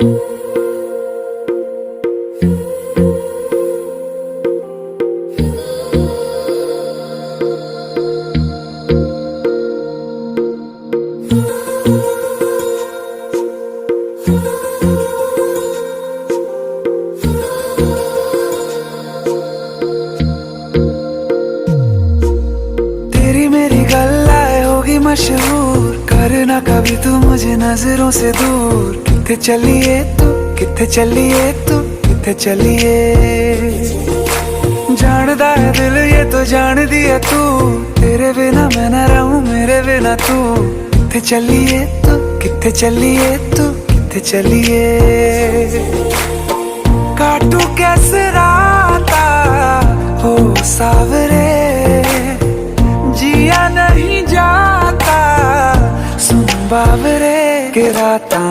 तेरी मेरी गल्लाए होगी मशहूर, करना कभी तू मुझे नजरों से दूर। किथे चलिए तू, किथे चलिए तू, किथे चलिए। जानदा है दिल ये तो जान दिया तू, तेरे बिना मैं न रहूं मेरे बिना तू। किथे चलिए तू, किथे चलिए तू, किथे चलिए। काटू कैसे राता हो सावरे, जिया नहीं जाता सुन बावरे के राता।